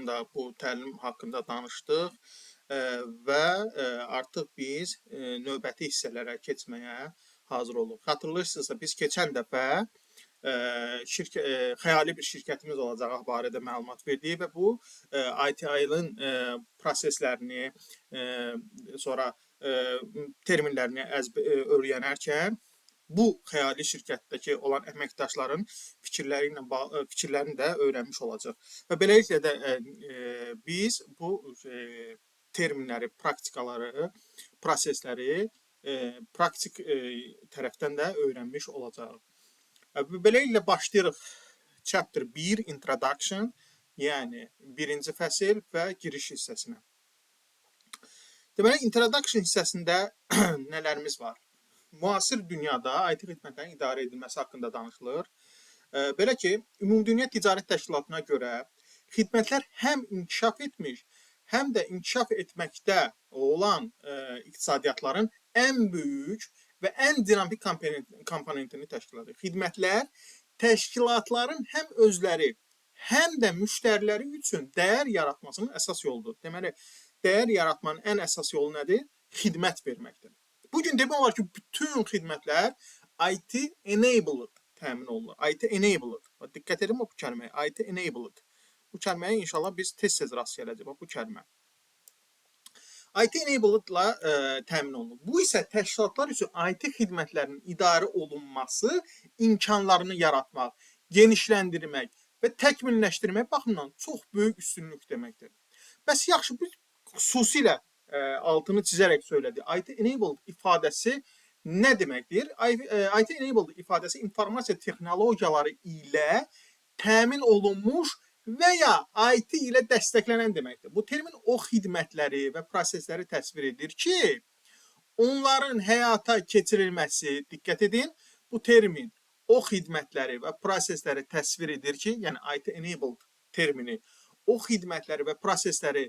haqqında, bu təlim haqqında danışdıq və artıq biz növbəti hissələrə keçməyə hazır olduq. Xatırlayırsınızsa, biz keçən dəfə xəyali bir şirkətimiz olacağı barədə məlumat verdik və bu ITIL-in proseslərini, sonra terminlərini öyrənərkən bu xəyali şirkətdəki olan əməkdaşların fikirlərini də öyrənmiş olacaq. Və beləliklə də biz bu terminləri, praktikaları, prosesləri praktik tərəfdən də öyrənmiş olacağıq. Beləliklə başlayırıq chapter 1 introduction, yəni birinci fəsil və giriş hissəsinə. Deməli, introduction hissəsində nələrimiz var? Müasir dünyada IT xidmətlərin idarə edilməsi haqqında danışılır. Belə ki, Ümumdünya Ticarət Təşkilatına görə xidmətlər həm inkişaf etmiş, həm də inkişaf etməkdə olan iqtisadiyyatların ən böyük və ən dinamik komponentini təşkil edir. Xidmətlər təşkilatların həm özləri, həm də müştəriləri üçün dəyər yaratmasının əsas yoludur. Deməli, dəyər yaratmanın ən əsas yolu nədir? Xidmət verməkdir. Bugün demək olar ki, bütün xidmətlər IT-enabled təmin olunur. IT-enabled. Diqqət edin bu kəlməyə. IT-enabled. Bu kəlməyə inşallah biz tez-tez rast gələcək. Bu kəlmə. IT-enabled-la təmin olunur. Bu isə təşkilatlar üçün IT xidmətlərinin idarə olunması imkanlarını yaratmaq, genişləndirmək və təkmilləşdirmək baxımından çox böyük üstünlük deməkdir. Bəs yaxşı, biz xüsusilə altını çizərək söylədi. IT-enabled ifadəsi nə deməkdir? IT-enabled ifadəsi informasiya texnologiyaları ilə təmin olunmuş və ya IT ilə dəstəklənən deməkdir. Bu termin o xidmətləri və prosesləri təsvir edir ki, onların həyata keçirilməsi, diqqət edin, bu termin o xidmətləri və prosesləri təsvir edir ki, yəni IT-enabled termini o xidmətləri və prosesləri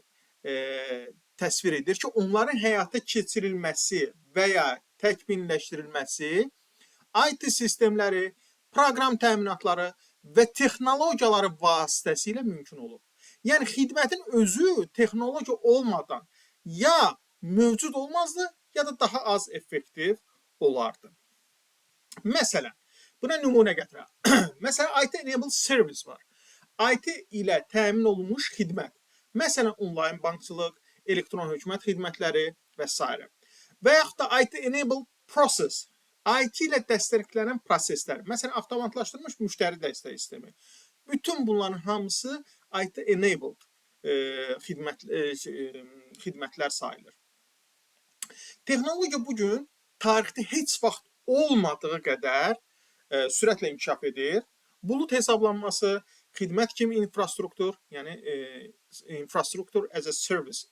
təsvir edir ki, onların həyata keçirilməsi və ya təkmilləşdirilməsi IT sistemləri, proqram təminatları və texnologiyaları vasitəsilə mümkün olur. Yəni, xidmətin özü texnologiya olmadan ya mövcud olmazdı, ya da daha az effektiv olardı. Məsələn, buna nümunə gətirək. Məsələn, IT-enabled service var. IT ilə təmin olunmuş xidmət. Məsələn, onlayn bankçılıq, elektron hökumət xidmətləri və s. Və yaxud da IT-enabled process, IT ilə dəstəklənən proseslər, məsələn, avtomatlaşdırılmış müştəri dəstək sistemi. Bütün bunların hamısı IT-enabled xidmətlər sayılır. Texnologiya bugün tarixdə heç vaxt olmadığı qədər sürətlə inkişaf edir. Bulut hesablanması, xidmət kimi infrastruktur, yəni infrastructure as a service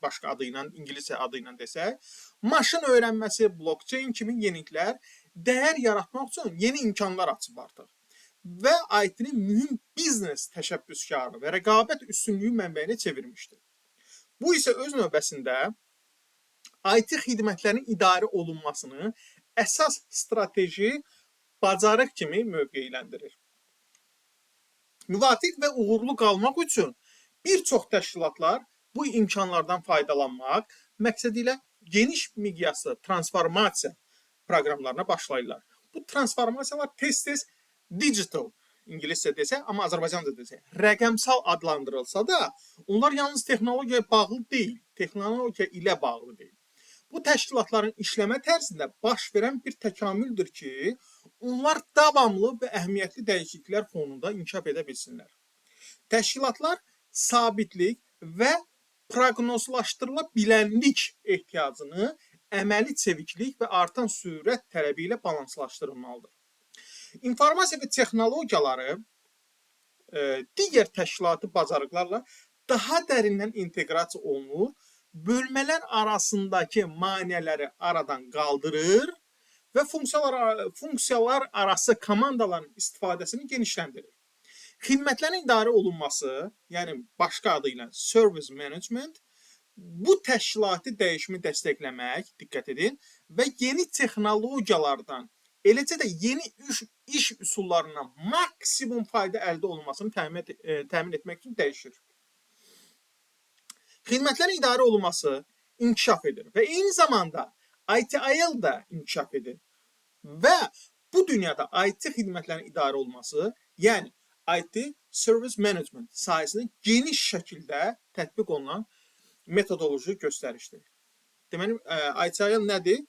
başqa adı ilə, ingiliscə adı ilə desək, maşın öyrənməsi, blockchain kimi yeniliklər dəyər yaratmaq üçün yeni imkanlar açıb artıq. Və IT-ni mühüm biznes təşəbbüskarı və rəqabət üstünlüyü mənbəyinə çevirmişdir. Bu isə öz növbəsində IT xidmətlərin idarə olunmasını əsas strateji bacarıq kimi mövqeyiləndirir. Müvafiq və uğurlu qalmaq üçün bir çox təşkilatlar bu imkanlardan faydalanmaq məqsədi ilə geniş miqyaslı transformasiya proqramlarına başlayırlar. Bu transformasiyalar tez-tez digital, ingiliscə desək, amma Azərbaycanca desək, rəqəmsal adlandırılsa da, onlar yalnız texnologiyaya bağlı deyil, texnologiya ilə bağlı deyil. Bu təşkilatların işləmə tərzində baş verən bir təkamüldür ki, onlar davamlı və əhəmiyyətli dəyişikliklər fonunda inkişaf edə bilsinlər. Təşkilatlar sabitlik və proqnozlaşdırıla bilənlik ehtiyacını əməli çeviklik və artan sürət tələbi ilə balanslaşdırılmalıdır. İnformasiya və texnologiyaları digər təşkilati bacarıqlarla daha dərindən inteqrasiya olunur, bölmələr arasındakı maneələri aradan qaldırır və funksiyalar arası komandaların istifadəsini genişləndirir. Xidmətlərin idarə olunması, yəni başqa adı ilə service management, bu təşkilati dəyişimi dəstəkləmək, diqqət edin, və yeni texnologiyalardan, eləcə də yeni iş üsullarından maksimum fayda əldə olunmasını təmin etmək üçün dəyişir. Xidmətlərin idarə olunması inkişaf edir və eyni zamanda ITIL da inkişaf edir. Və bu dünyada IT xidmətlərin idarə olunması, yəni IT Service Management sahəsində geniş şəkildə tətbiq olunan metodoloji göstərişdir. Deməli, ITIL nədir?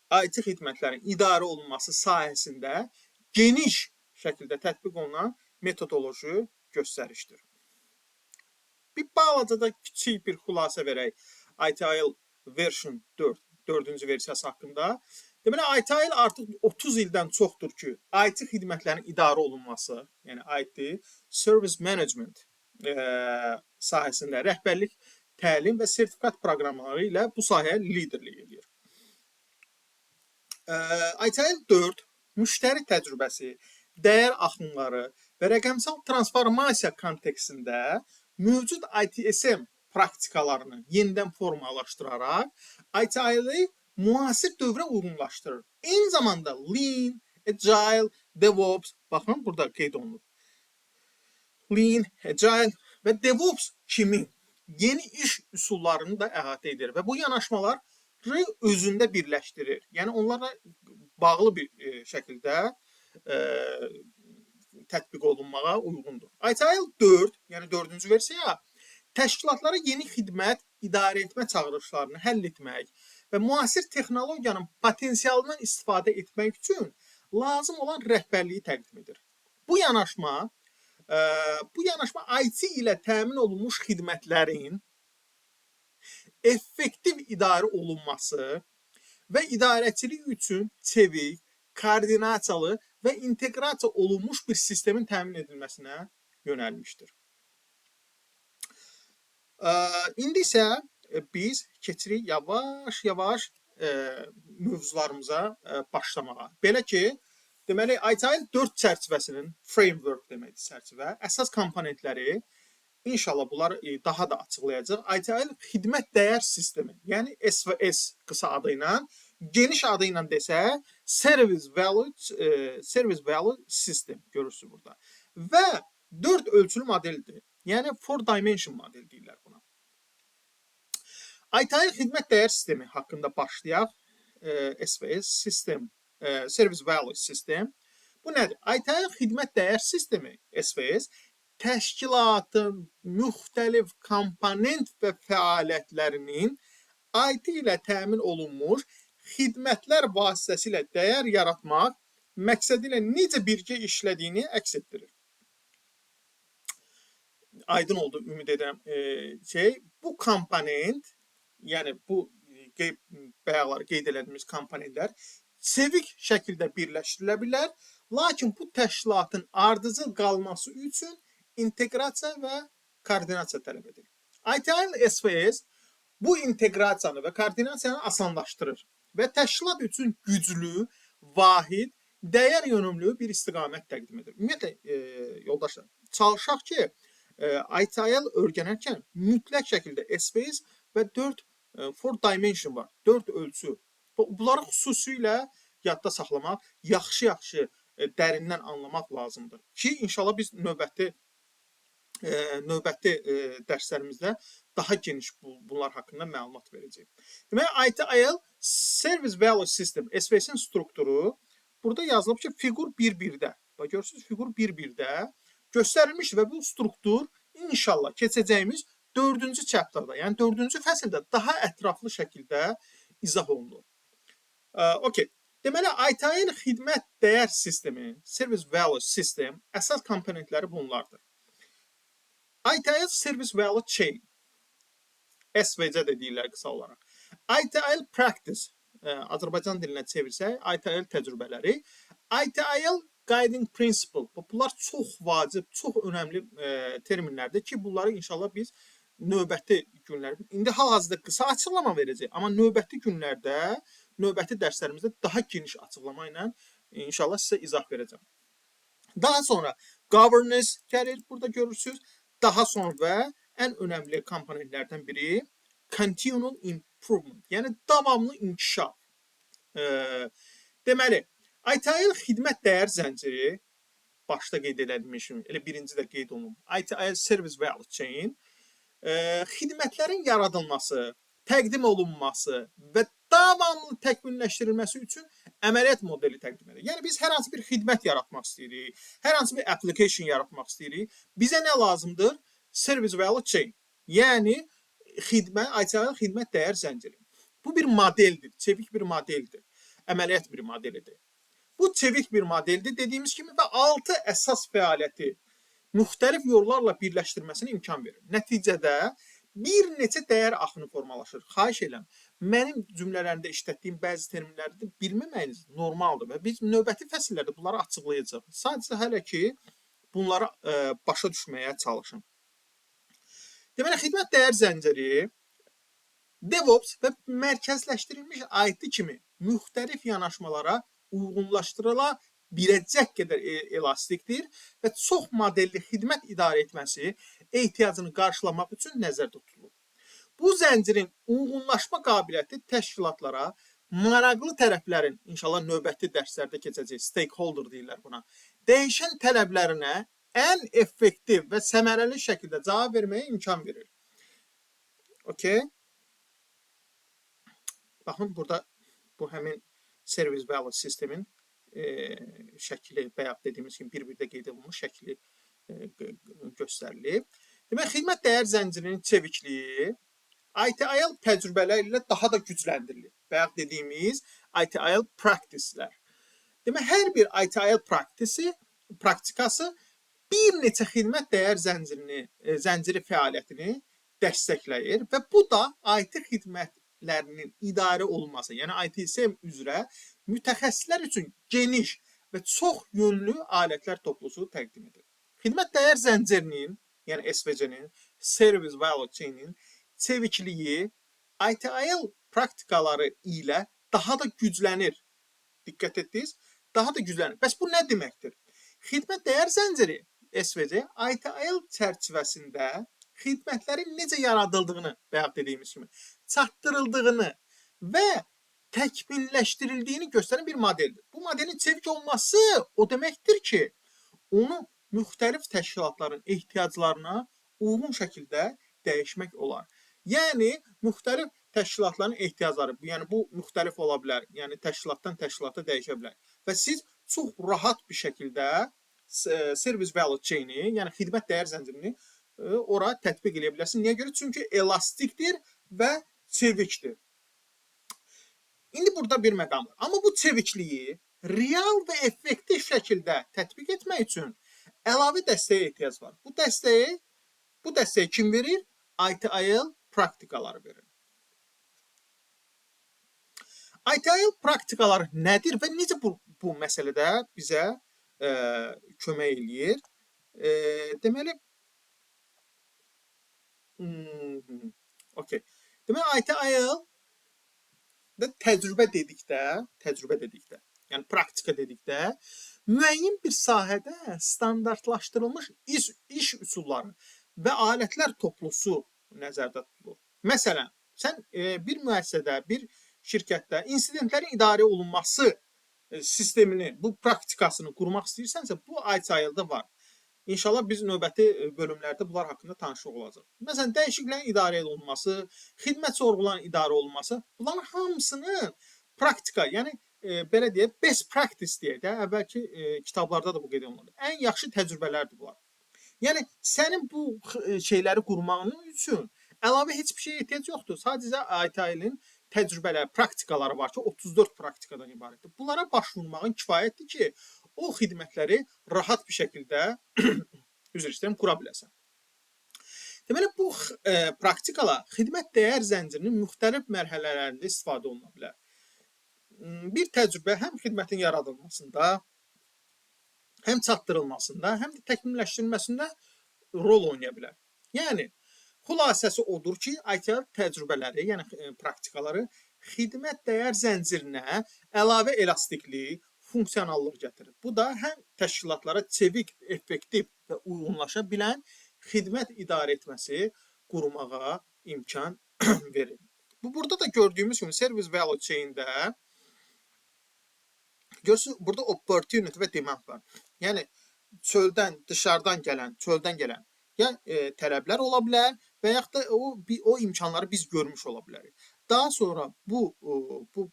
IT xidmətlərin idarə olunması sahəsində geniş şəkildə tətbiq olunan metodoloji göstərişdir. Bir balaca da kiçik bir xülasə verək ITIL version 4, 4-cü versiyası haqqında. Deməli, ITIL artıq 30 ildən çoxdur ki, IT xidmətlərin idarə olunması, yəni IT Service Management sahəsində rəhbərlik, təlim və sertifikat proqramları ilə bu sahəyə liderlik edir. ITIL 4 müştəri təcrübəsi, dəyər axınları və rəqəmsal transformasiya kontekstində mövcud ITSM praktikalarını yenidən formalaşdıraraq ITIL-i müasir dövrə uyğunlaşdırır. Eyni zamanda Lean, Agile, DevOps, baxın burada qeyd olunur. Lean, Agile və DevOps kimi yeni iş üsullarını da əhatə edir və bu yanaşmaları özündə birləşdirir. Yəni onlarla bağlı bir şəkildə tətbiq olunmağa uyğundur. ITIL 4, yəni 4-cü versiya təşkilatlara yeni xidmət idarə etmə çağırışlarını həll etmək və müasir texnologiyanın potensialından istifadə etmək üçün lazım olan rəhbərliyi təqdim edir. Bu yanaşma IT ilə təmin olunmuş xidmətlərin effektiv idarə olunması və idarəçilik üçün çevik, koordinasiyalı və inteqrasiya olunmuş bir sistemin təmin edilməsinə yönəlmişdir. İndi isə biz keçirik yavaş-yavaş mövzularımıza başlamağa. Belə ki, deməli ITIL 4 çərçivəsinin framework deməkdir çərçivə, əsas komponentləri İnşallah bunlar daha da açıqlayacaq. ITIL xidmət dəyər sistemi, yəni SVS qısa adı ilə, geniş adı ilə desə Service Value System görürsünüz burada. Və 4 ölçülü modeldir. Yəni 4 dimension model deyirlər buna. ITIL xidmət dəyər sistemi haqqında başlayaq. SVS sistem, Service Value System. Bu nədir? ITIL xidmət dəyər sistemi SVS təşkilatın müxtəlif komponent və fəaliyyətlərinin IT ilə təmin olunmuş xidmətlər vasitəsilə dəyər yaratmaq məqsədi ilə necə birgə işlədiyini əks etdirir. Aydın oldu, ümid edirəm. Bu komponent, yəni bu bayaqlar qeyd etdiyimiz komponentlər çevik şəkildə birləşdirilə bilər, lakin bu təşkilatın ardıcıl qalması üçün inteqrasiya və koordinasiya tələb edir. ITIL SVS bu inteqrasiyanı və koordinasiyanı asanlaşdırır və təşkilat üçün güclü, vahid, dəyər yönümlü bir istiqamət təqdim edir. Ümumiyyətlə, yoldaşlar, çalışaq ki, ITIL öyrənərkən mütləq şəkildə SVS və 4 dimension var, 4 ölçü. Bunları xüsusilə yadda saxlamaq, yaxşı-yaxşı dərindən anlamaq lazımdır ki, inşallah biz növbəti dərslərimizdə daha geniş bunlar haqqında məlumat verəcəyik. Deməli, ITIL Service Value System, SVS-in strukturu burada yazılıb ki, fiqur 1.1-də. Bax, görürsünüz, fiqur 1.1-də göstərilmişdir və bu struktur inşallah keçəcəyimiz 4-cü chapterda, yəni 4-cü fəsildə daha ətraflı şəkildə izah olunur. Okay. Deməli, ITIL xidmət dəyər sistemi, Service Value System əsas komponentləri bunlardır. ITIL Service Value Chain, SVC də deyirlər qısa olaraq. ITIL Practice, Azərbaycan dilinə çevirsək, ITIL təcrübələri. ITIL Guiding Principle, bunlar çox vacib, çox önəmli terminlərdir ki, bunları inşallah biz növbəti günlərdə, indi hal-hazırda qısa açıqlama verəcək, amma növbəti günlərdə, növbəti dərslərimizdə daha geniş açıqlama ilə inşallah sizə izah verəcəm. Daha sonra Governance gəlir, burada görürsünüz. Daha sonra ən önəmli komponentlərdən biri Continual Improvement, yəni davamlı inkişaf. Deməli, ITIL xidmət dəyər zənciri başda qeyd edilmişim, elə birinci də qeyd olunub. ITIL Service Value Chain xidmətlərin yaradılması, təqdim olunması və davamlı təkmilləşdirilməsi üçün əməliyyat modeli təqdim edir. Yəni biz hər hansı bir xidmət yaratmaq istəyirik, hər hansı bir application yaratmaq istəyirik. Bizə nə lazımdır? Service Value Chain. Yəni ITIL xidmət dəyər zənciri. Bu bir modeldir, çevik bir modeldir, əməliyyat bir modelidir. Bu çevik bir modeldir dediyimiz kimi və 6 əsas fəaliyyəti müxtəlif yollarla birləşdirməsinə imkan verir. Nəticədə bir neçə dəyər axını formalaşır. Xahiş edirəm, mənim cümlələrimdə işlətdiyim bəzi terminləri də bilməməyiniz normaldır və biz növbəti fəsillərdə bunları açıqlayacağıq. Sadəcə hələ ki bunları başa düşməyə çalışın. Deməli, xidmət dəyər zənciri DevOps və mərkəzləşdirilmiş IT kimi müxtəlif yanaşmalara uyğunlaşdırıla biləcək qədər elastikdir və çox modelli xidmət idarə etməsi ehtiyacını qarşılamaq üçün nəzərdə tutulur. Bu zəncirin uyğunlaşma qabiliyyəti təşkilatlara maraqlı tərəflərin, inşallah növbəti dərslərdə keçəcək, stakeholder deyirlər buna, dəyişən tələblərinə ən effektiv və səmərəli şəkildə cavab verməyə imkan verir. Okay? Baxın, burada bu həmin Service Value sistemin şəkli, bayaq dediyimiz kimi bir-birdə qeyd olunmuş şəkli göstərilib. Demək, xidmət dəyər zəncirinin çevikliyi ITIL təcrübələri ilə daha da gücləndirilir. Bayaq dediyimiz ITIL practice-lər. Demək, hər bir ITIL praktikası bir neçə xidmət dəyər zənciri fəaliyyətini dəstəkləyir və bu da IT xidmətlərinin idarə olunması, yəni ITSM üzrə mütəxəssislər üçün geniş və çox yönlü alətlər toplusu təqdim edir. Xidmət dəyər zəncirinin, yəni SVC-nin, Service Value Chain-in çevikliyi ITIL praktikaları ilə daha da güclənir. Diqqət etdiniz? Daha da güclənir. Bəs bu nə deməkdir? Xidmət dəyər zənciri SVC ITIL çərçivəsində xidmətlərin necə yaradıldığını, bayaq dediyimiz kimi, çatdırıldığını və təkmilləşdirildiyini göstərən bir modeldir. Bu modelin çevik olması o deməkdir ki, onu müxtəlif təşkilatların ehtiyaclarına uyğun şəkildə dəyişmək olar. Yəni, müxtəlif təşkilatların ehtiyacları, yəni bu müxtəlif ola bilər, yəni təşkilatdan təşkilata dəyişə bilər. Və siz çox rahat bir şəkildə Service Value Chain-i, yəni xidmət dəyər zəncirini ora tətbiq edə bilərsiniz. Niyə görə? Çünki elastikdir və çevikdir. İndi burada bir məqam var. Amma bu çevikliyi real və effektiv şəkildə tətbiq etmək üçün əlavə dəstəyə ehtiyac var. Bu dəstəyi kim verir? ITIL praktikaları verir. ITIL praktikaları nədir və necə bu məsələdə bizə kömək eləyir? Deməli, deməli ITIL təcrübə dedikdə, yəni praktika dedikdə, müəyyən bir sahədə standartlaşdırılmış iş üsulları və alətlər toplusu nəzərdə tutulur. Məsələn, sən bir müəssisədə, bir şirkətdə insidentlərin idarə olunması sistemini, bu praktikasını qurmaq istəyirsənsə, bu ITIL-də var. İnşallah biz növbəti bölümlərdə bunlar haqqında tanışlıq olacaq. Məsələn, dəyişikliklərin idarə olunması, xidmət sorğularının idarə olunması, bunların hamısının praktika, yəni belə deyək, best practice deyək də, əvvəlki kitablarda da bu qeyd olunur. Ən yaxşı təcrübələrdir bunlar. Yəni, sənin bu şeyləri qurmağın üçün əlavə heç bir şeyə ehtiyac yoxdur. Sadəcə ITIL-in təcrübələri, praktikaları var ki, 34 praktikadan ibarətdir. Bunlara baş vurmağın kifayətdir ki, o xidmətləri rahat bir şəkildə üzr istəyirəm, qura biləsən. Deməli, bu praktikalar xidmət dəyər zəncirinin müxtəlif mərhələlərində istifadə oluna bilər. Bir təcrübə həm xidmətin yaradılmasında, həm çatdırılmasında, həm də təkmilləşdirilməsində rol oynaya bilər. Yəni, xülasəsi odur ki, ITIL təcrübələri, yəni praktikaları xidmət dəyər zəncirinə əlavə elastiklik, funksionallıq gətirir. Bu da həm təşkilatlara çevik, effektiv və uyğunlaşa bilən xidmət idarə etməsi qurmağa imkan verir. Bu burada da gördüyümüz kimi Service Value Chain-də Görürsünüz, burada opportunity və demand var. Yəni çöldən, dışarıdan gələn ya tələblər ola bilər və yaxud da o imkanları biz görmüş ola bilərik. Daha sonra bu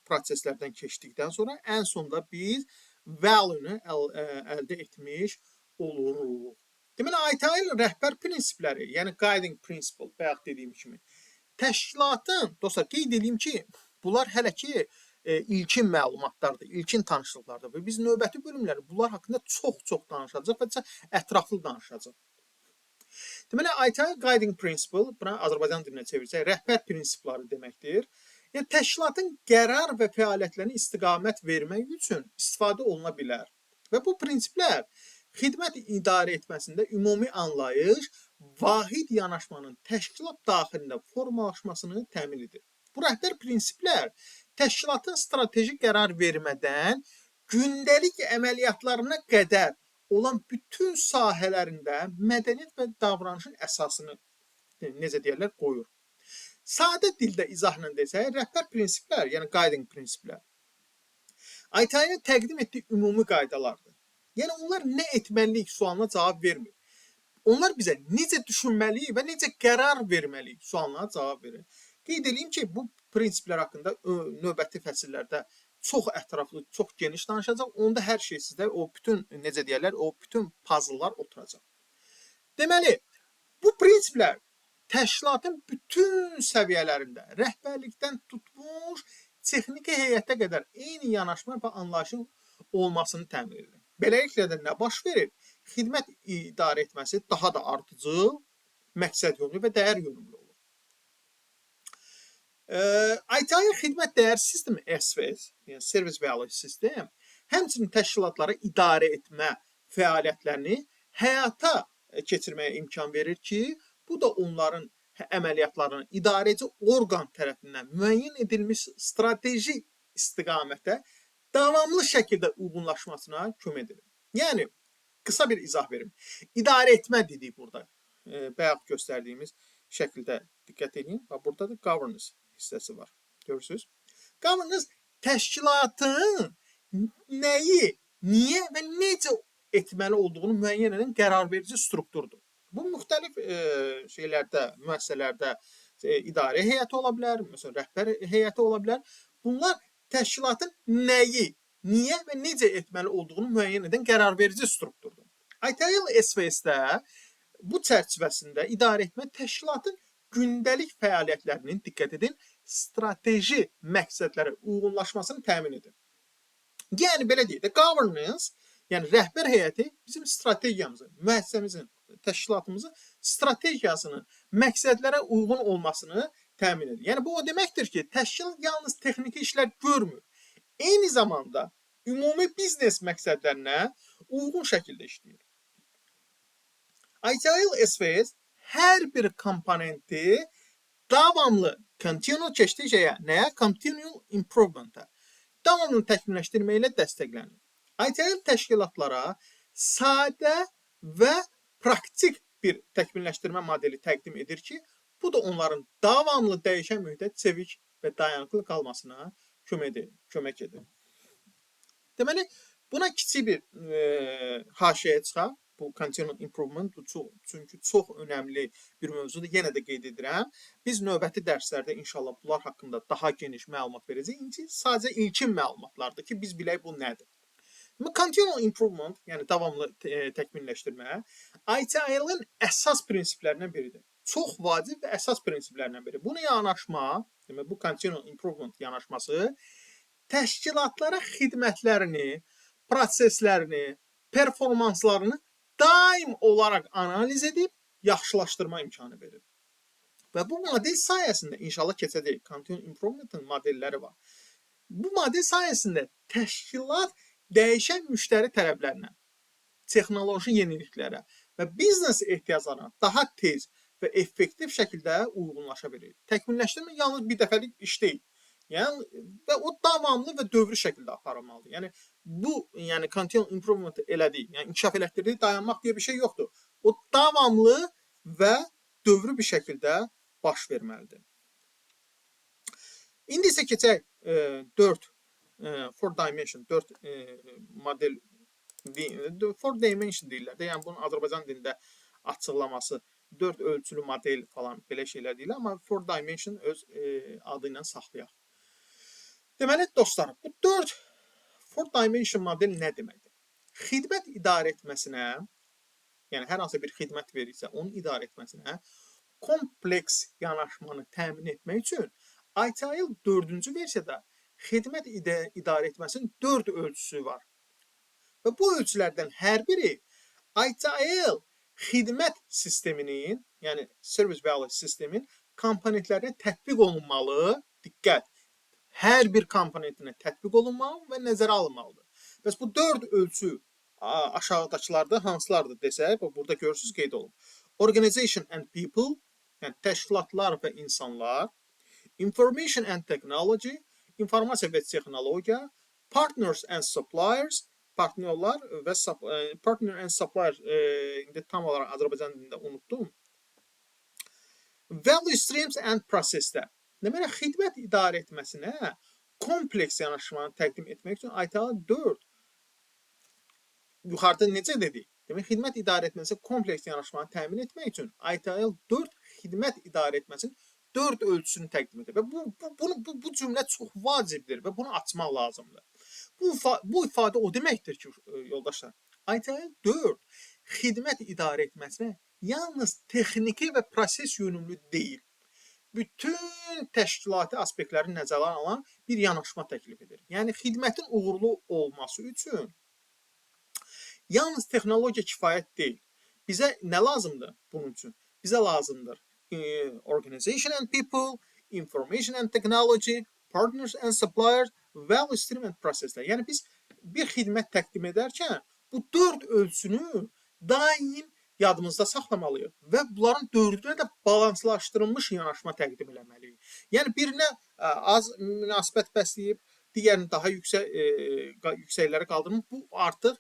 proseslərdən keçdikdən sonra ən sonda biz value-nu əldə etmiş oluruq. Deməli, ITIL rəhbər prinsipləri, yəni guiding principle, bayaq dediyim kimi, təşkilatın, dostlar, qeyd edeyim ki, bunlar hələ ki ilkin məlumatlardır, ilkin tanışlıqlardır və biz növbəti bölümlərdə bunlar haqqında çox danışacağıq və ətraflı danışacağıq. Deməli, ITIL Guiding Principle, buna Azərbaycan dilinə çevirsək, rəhbər prinsipləri deməkdir. Yəni, təşkilatın qərar və fəaliyyətlərini istiqamət vermək üçün istifadə oluna bilər. Və bu prinsiplər xidmət idarə etməsində ümumi anlayış, vahid yanaşmanın təşkilat daxilində formalaşmasını təmin edir. Bu rəhbər prinsiplər təşkilatın strateji qərar vermədən gündəlik əməliyyatlarına qədər olan bütün sahələrində mədəniyyət və davranışın əsasını necə deyirlər, qoyur. Sadə dildə izahla desək, rəhbər prinsiplər, yəni guiding prinsiplər, ITIL-in təqdim etdiyi ümumi qaydalardır. Yəni, onlar nə etməliyik sualına cavab vermir. Onlar bizə necə düşünməliyik və necə qərar verməliyik sualına cavab verir. Qeyd edeyim ki, bu prinsiplər haqqında növbəti fəsillərdə çox ətraflı, çox geniş danışacaq. Onda hər şey sizdə o bütün, necə deyərlər, o bütün puzzle'lar oturacaq. Deməli, bu prinsiplər təşkilatın bütün səviyyələrində rəhbərlikdən tutmuş texniki heyətə qədər eyni yanaşma və anlayışın olmasını təmin edir. Beləliklə də nə baş verir? Xidmət idarə etməsi daha da ardıcıl, məqsəd yönlü və dəyər yönümlü olur. ITIL xidmət dəyər sistemi SVS, yəni Service Value System, həmçinin təşkilatlara idarə etmə fəaliyyətlərini həyata keçirməyə imkan verir ki, bu da onların əməliyyatlarını idarəci orqan tərəfindən müəyyən edilmiş strateji istiqamətə davamlı şəkildə uyğunlaşmasına kömək edir. Yəni, qısa bir izah verim. İdarə etmə dedik burada. Bayaq göstərdiyimiz şəkildə diqqət edin. Burada da governance hissəsi var. Görürsünüz? Governance təşkilatın nəyi, niyə və necə etməli olduğunu müəyyən edən qərarverici strukturdur. Bu müxtəlif şeylərdə, müəssisələrdə idarə heyəti ola bilər, məsələn, rəhbər heyəti ola bilər. Bunlar təşkilatın nəyi, niyə və necə etməli olduğunu müəyyən edən qərarverici strukturdur. ITIL SVS-də bu çərçivəsində idarə etmə təşkilatın gündəlik fəaliyyətlərinin, diqqət edin, strateji məqsədlərə uyğunlaşmasını təmin edir. Yəni, belə deyək də, governance, yəni rəhbər heyəti bizim strategiyamızı, müəssisəmizin, təşkilatımızın strategiyasının məqsədlərə uyğun olmasını təmin edir. Yəni, bu o deməkdir ki, təşkilat yalnız texniki işlər görmür. Eyni zamanda ümumi biznes məqsədlərinə uyğun şəkildə işləyir. ITIL SVS hər bir komponenti davamlı, continual keçdiyi şeyə, nəyə? Continual improvement'a, davamlı təkmilləşdirmə ilə dəstəklənir. ITIL təşkilatlara sadə və praktik bir təkmilləşdirmə modeli təqdim edir ki, bu da onların davamlı dəyişən mühitə çevik və dayanıqlı qalmasına kömək edir. Deməli, buna kiçik bir haşiyə çıxaq. Bu continual improvement çünki çox önəmli bir mövzudur. Yenə də qeyd edirəm. Biz növbəti dərslərdə inşallah bunlar haqqında daha geniş məlumat verəcəyik. Sadəcə ilkin məlumatlardır ki, biz bilək bu nədir. Continual improvement, yəni davamlı təkmilləşdirmə, ITIL-in əsas prinsiplərindən biridir. Çox vacib və əsas prinsiplərindən biri. Buna yanaşma, bu continual improvement yanaşması təşkilatlara xidmətlərini, proseslərini, performanslarını daim olaraq analiz edib yaxşılaşdırma imkanı verir. Və bu model sayəsində inşallah keçəcək. Continual improvement'ın modelləri var. Bu model sayəsində təşkilat dəyişən müştəri tələblərinə, texnoloji yeniliklərə və biznes ehtiyaclarına daha tez və effektiv şəkildə uyğunlaşa bilir. Təkmilləşdirmə yalnız bir dəfəlik iş deyil. Yəni, və o davamlı və dövrü şəkildə aparılmalıdır. Yəni, bu, yəni, continual improvement elədik, yəni, inkişaf elətdirdik, dayanmaq deyə bir şey yoxdur. O, davamlı və dövrü bir şəkildə baş verməlidir. İndi isə keçək 4 four dimension 4 model 4 dimension deyirlər də. Yəni bunun Azərbaycan dilində açıqlaması 4 ölçülü model falan belə şeylər deyirlər, amma four dimension öz adı ilə saxlayaq. Deməli dostlar, bu 4 four dimension model nə deməkdir? Xidmət idarə etməsinə, yəni hər hansı bir xidmət verirsə, onun idarə etməsinə kompleks yanaşmanı təmin etmək üçün ITIL 4-cü versiyada xidmət idarə etməsinin 4 ölçüsü var. Və bu ölçülərdən hər biri ITIL xidmət sisteminin, yəni Service Value sistemin komponentlərinə tətbiq olunmalı. Diqqət! Hər bir komponentinə tətbiq olunmalı və nəzərə alınmalıdır. Bəs bu 4 ölçü aşağıdakılarda hansılardır desək, burada görürsünüz qeyd olunub. Organization and people, yəni təşkilatlar və insanlar, information and technology, informasiya və texnologiya, partners and suppliers, partnerlar və partner and supplier indi tam olaraq Azərbaycan dilində unutdum. Value streams and processlər. Deməli, xidmət idarə etməsinə kompleks yanaşmanı təqdim etmək üçün ITIL 4 yuxarıda necə dedik? Demək, xidmət idarə etməsinə kompleks yanaşmanı təmin etmək üçün ITIL 4 xidmət idarə etməsinin 4 ölçüsünü təqdim edir. Və bu cümlə çox vacibdir və bunu açmaq lazımdır. Bu ifadə o deməkdir ki, yoldaşlar, ITIL 4 xidmət idarə etməsinə yalnız texniki və proses yönümlü deyil, bütün təşkilati aspektləri nəzərə alan bir yanaşma təklif edir. Yəni, xidmətin uğurlu olması üçün yalnız texnologiya kifayət deyil. Bizə nə lazımdır bunun üçün? Bizə lazımdır organization and people, information and technology, partners and suppliers, value stream and processlər. Yəni, biz bir xidmət təqdim edərkən bu 4 ölçünü daim yadımızda saxlamalıyıq və bunların 4-ünə də balanslaşdırılmış yanaşma təqdim eləməliyik. Yəni, birinə az münasibət bəsləyib, digərini daha yüksəklərə qaldırmaq, bu artıq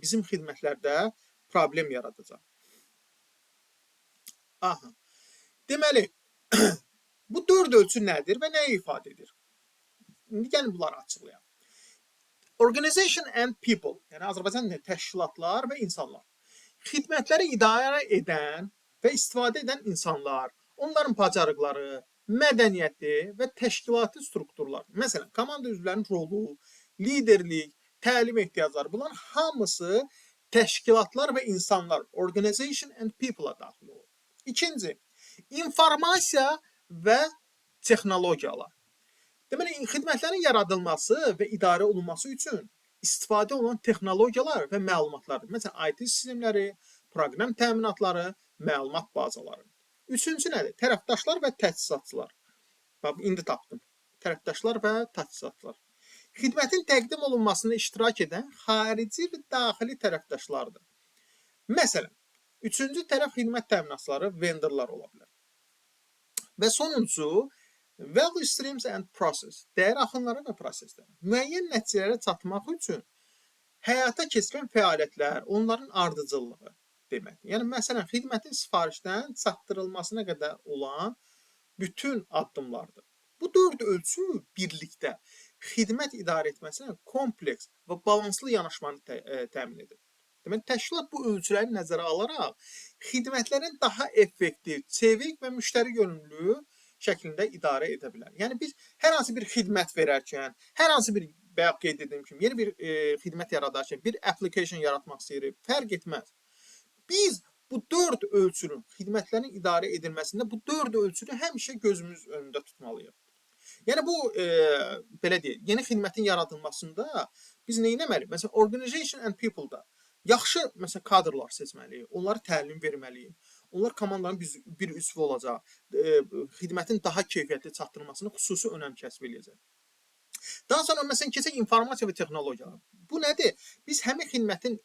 bizim xidmətlərdə problem yaradacaq. Aha. Deməli, bu 4 ölçü nədir və nəyi ifadə edir? İndi gəlin bunları açıqlayaq. Organization and people, yəni Azərbaycan dilində təşkilatlar və insanlar. Xidmətləri idarə edən və istifadə edən insanlar, onların bacarıqları, mədəniyyəti və təşkilati strukturlar. Məsələn, komanda üzvlərinin rolu, liderlik, təlim ehtiyacları, bunların hamısı təşkilatlar və insanlar, organization and people-a daxil olur. İkinci, informasiya və texnologiyalar. Deməli, xidmətlərin yaradılması və idarə olunması üçün istifadə olunan texnologiyalar və məlumatlardır. Məsələn, IT sistemləri, proqram təminatları, məlumat bazaları. Üçüncü nədir? Tərəfdaşlar və təchizatçılar. Bax, indi tapdım. Tərəfdaşlar və təchizatçılar. Xidmətin təqdim olunmasında iştirak edən xarici və daxili tərəfdaşlardır. Məsələn, üçüncü tərəf xidmət təminatçıları, vendorlar ola bilər. Və sonuncu, value streams and process, dəyər axınları və prosesləri. Müəyyən nəticələrə çatmaq üçün həyata keçirilən fəaliyyətlər, onların ardıcıllığı deməkdir. Yəni, məsələn, xidmətin sifarişdən çatdırılmasına qədər olan bütün addımlardır. Bu 4 ölçü birlikdə xidmət idarə etməsinə kompleks və balanslı yanaşmanı təmin edir. Deməli, təşkilat bu ölçüləri nəzərə alaraq xidmətlərin daha effektiv, çevik və müştəri yönümlü şəklində idarə edə bilər. Yəni, biz hər hansı bir xidmət verərkən, hər hansı bir, bayaq qeyd ediyim kimi, yeni bir xidmət yaradarkən, bir application yaratmaq istəyirik, fərq etməz. Biz bu 4 ölçünün, xidmətlərin idarə edilməsində bu 4 ölçünü həmişə gözümüz önündə tutmalıyıq. Yəni, bu, belə deyək, yeni xidmətin yaradılmasında biz nə etməliyik? Məsələn, organization and people-da yaxşı, məsələn, kadrlar seçməliyik, onları təlim verməliyik. Onlar komandanın bir üzvü olacaq, xidmətin daha keyfiyyətli çatdırılmasına xüsusi önəm kəsb edəcək. Daha sonra, məsələn, keçək informasiya və texnologiyalar. Bu nədir? Biz həmin xidmətin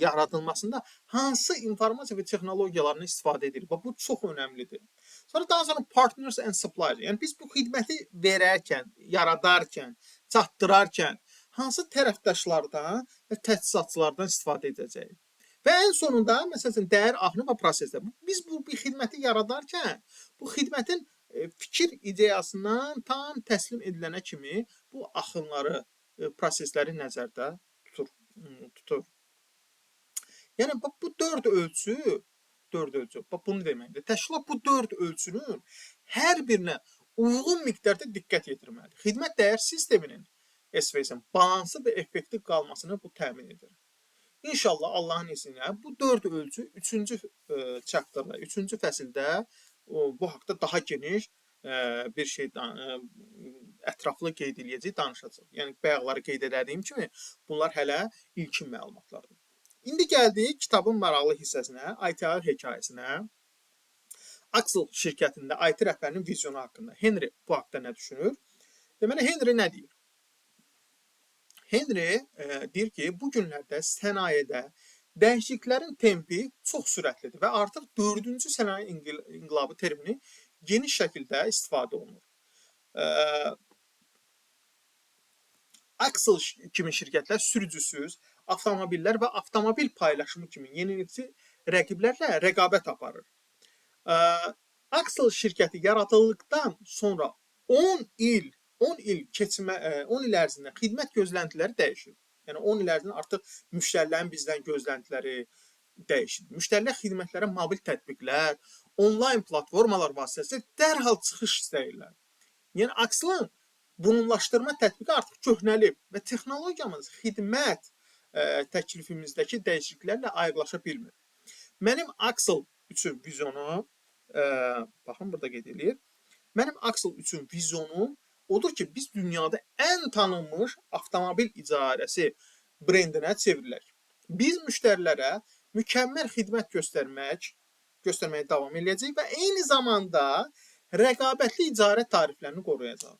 yaradılmasında hansı informasiya və texnologiyalarını istifadə edirik? Bu çox önəmlidir. Sonra daha sonra partners and suppliers. Yəni, biz bu xidməti verərkən, yaradarkən, çatdırarkən hansı tərəfdaşlardan və təchizatçılardan istifadə edəcəyik? Və ən sonunda, məsələn, dəyər axını və proseslər. Biz bu xidməti yaradarkən, bu xidmətin fikir ideyasından tam təslim edilənə kimi bu axınları prosesləri nəzərdə tutur. Yəni bu 4 ölçü, bax bunu deməkdir. Təşkilat bu 4 ölçünün hər birinə uyğun miqdarda diqqət yetirməlidir. Xidmət dəyər sisteminin SVS-in balanslı və effektiv qalmasını bu təmin edir. İnşallah Allahın izni ilə bu 4 ölçü 3-cü chapterda, 3-cü fəsildə bu haqqda daha geniş bir şey ətraflı qeyd edəcək, danışacaq. Yəni bayaqları qeyd etdiyim kimi bunlar hələ ilkin məlumatlardır. İndi gəldik kitabın maraqlı hissəsinə, ITIL hekayəsinə. Axel şirkətində IT rəhbərinin vizyonu haqqında. Henry bu haqqda nə düşünür? Deməli, Henry nə deyir? Henry deyir ki, bu günlərdə sənayedə dəyişikliklərin tempi çox sürətlidir və artıq 4-cü sənaye inqilabı termini geniş şəkildə istifadə olunur. Axel kimi şirkətlər sürücüsüz avtomobillər və avtomobil paylaşımı kimi yenilikçi rəqiblərlə rəqabət aparır. Axel şirkəti yaradıldıqdan sonra 10 il ərzində xidmət gözləntiləri dəyişir. Yəni 10 il ərzində artıq müştərilərin bizdən gözləntiləri dəyişir. Müştərilər xidmətlərə mobil tətbiqlər, onlayn platformalar vasitəsilə dərhal çıxış istəyirlər. Yəni Axel'ın bununlaşdırma tətbiqi artıq köhnəlib və texnologiyamız xidmət təklifimizdəki dəyişikliklərlə ayrıqlaşa bilmir. Mənim Axel üçün vizyonum, baxın burada qeyd edilir. Mənim Axel üçün vizyonum odur ki, biz dünyada ən tanınmış avtomobil icarəsi brendinə çevrilək. Biz müştərilərə mükəmməl xidmət göstərməyə davam edəcəyik və eyni zamanda rəqabətli icarə tariflərini qoruyacaq.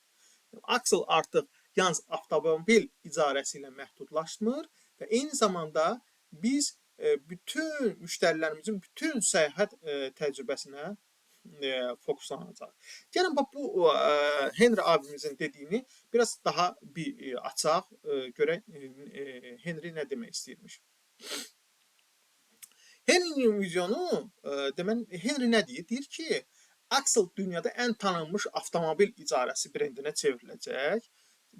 Axel artıq yalnız avtomobil icarəsi ilə məhdudlaşmır və eyni zamanda biz bütün müştərilərimizin bütün səyahət təcrübəsinə fokuslanacaq. Gəlin bu Henry abimizin dediyini biraz daha bir açaq, görək Henry nə demək istəyirmiş. Henry'nin vizyonu, deməli Henry nə deyir? Deyir ki, Axel dünyada ən tanınmış avtomobil icarəsi brendinə çevriləcək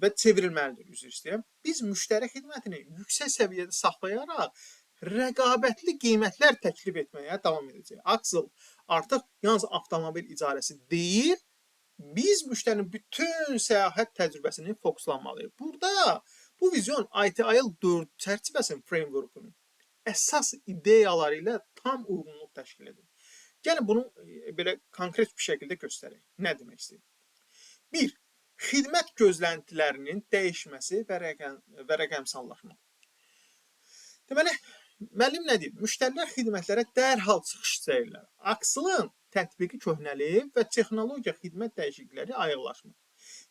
və çevrilməlidir, üzr istəyirəm. Biz müştəri xidmətini yüksək səviyyədə saxlayaraq rəqabətli qiymətlər təklif etməyə davam edəcək. Axel artıq yalnız avtomobil icarəsi deyil, biz müştərinin bütün səyahət təcrübəsini fokuslanmalıyıq. Burada bu vizyon ITIL 4 çərçivəsinin frameworkunun əsas ideyaları ilə tam uyğunluq təşkil edir. Gəlin bunu belə konkret bir şəkildə göstərək. Nə demək istəyir? 1. Xidmət gözləntilərinin dəyişməsi və rəqəmsallaşma. Deməli, müəllim nə deyir? Müştərilər xidmətlərə dərhal çıxış istəyirlər. Axel'ın tətbiqi köhnəlib və texnologiya xidmət dəyişiklikləri ayrıqlaşmır.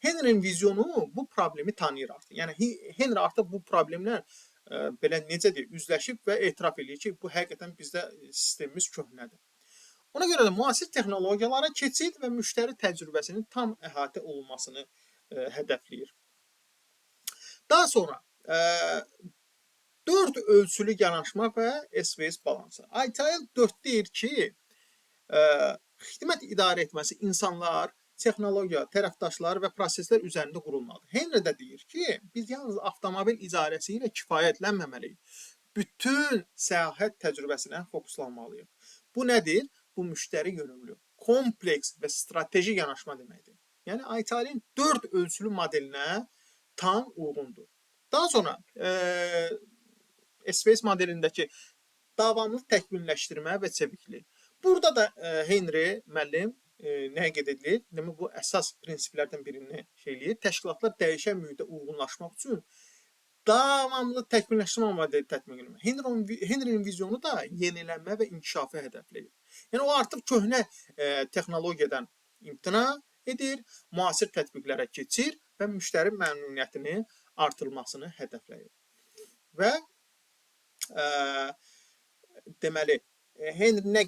Henry'nin vizyonu bu problemi tanıyır artıq. Yəni Henry artıq bu problemlə belə necə deyir, üzləşib və etiraf edir ki, bu həqiqətən bizdə sistemimiz köhnədir. Ona görə də müasir texnologiyalara keçid və müştəri təcrübəsinin tam əhatə olunmasını hədəfləyir. Daha sonra 4 ölçülü yanaşma və SVS balansı. ITIL 4 deyir ki, xidmət idarə etməsi insanlar, texnologiya, tərəfdaşlar və proseslər üzərində qurulmalıdır. Henry də deyir ki, biz yalnız avtomobil icarəsi ilə kifayətlənməməliyik. Bütün səyahət təcrübəsinə fokuslanmalıyıq. Bu nədir? Bu müştəri yönümlü, kompleks və strateji yanaşma deməkdir. Yəni ITIL-in 4 ölçülü modelinə tam uyğundur. Daha sonra SVS modelindəki davamlı təkmilləşdirmə və çeviklik. Burada da Henry müəllim nəyə qeyd edilir? Demək bu əsas prinsiplərdən birini eləyir. Təşkilatlar dəyişən mühitə uyğunlaşmaq üçün davamlı təkmilləşdirmə modeli tətbiq edilir. Henry'nin vizyonu da yenilənmə və inkişafı hədəfləyir. Yəni o artıq köhnə texnologiyadan imtina edir, müasir tətbiqlərə keçir və müştəri məmnuniyyətini artırılmasını hədəfləyir. Və deməli Henry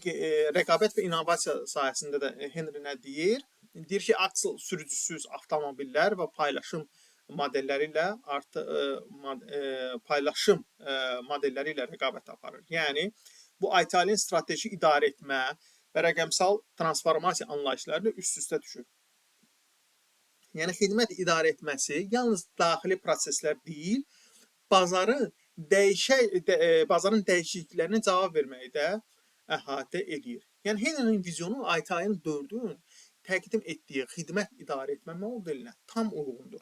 rəqabət və innovasiya sahəsində də Henry nə deyir? Deyir ki, Axel sürücüsüz avtomobillər və paylaşım modelləri ilə paylaşım modelləri ilə rəqabət aparır. Yəni bu ITIL-in strateji idarə etmə və rəqəmsal transformasiya anlayışları ilə üst-üstə düşür. Yəni xidmət idarə etməsi yalnız daxili proseslər deyil, bazarın bazarın dəyişikliklərinə cavab verməyi də əhatə edir. Yəni Henry'nin vizyonu ITIL 4-ün təqdim etdiyi xidmət idarə etmə modelinə tam uyğundur.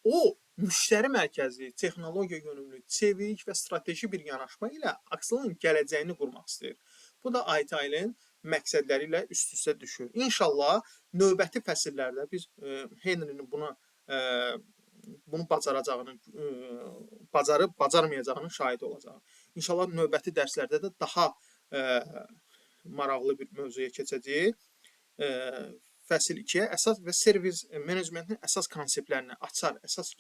O, müştəri mərkəzli, texnologiya yönümlü, çevik və strateji bir yanaşma ilə Aksel'ın gələcəyini qurmaq istəyir. Bu da ITIL-in məqsədləri ilə üst-üstə düşür. İnşallah növbəti fəsillərdə biz Henry'nin bunu bacaracağını, bacarmayacağının şahidi olacağıq. İnşallah növbəti dərslərdə də daha maraqlı bir mövzuya keçəcəyik. Fəsil 2-yə əsas və servis menecmentin əsas konseptlərini açar, əsas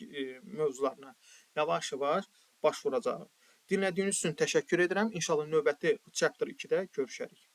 mövzularına yavaş-yavaş baş vuracağıq. Dinlədiyiniz üçün təşəkkür edirəm. İnşallah növbəti chapter 2-də görüşərik.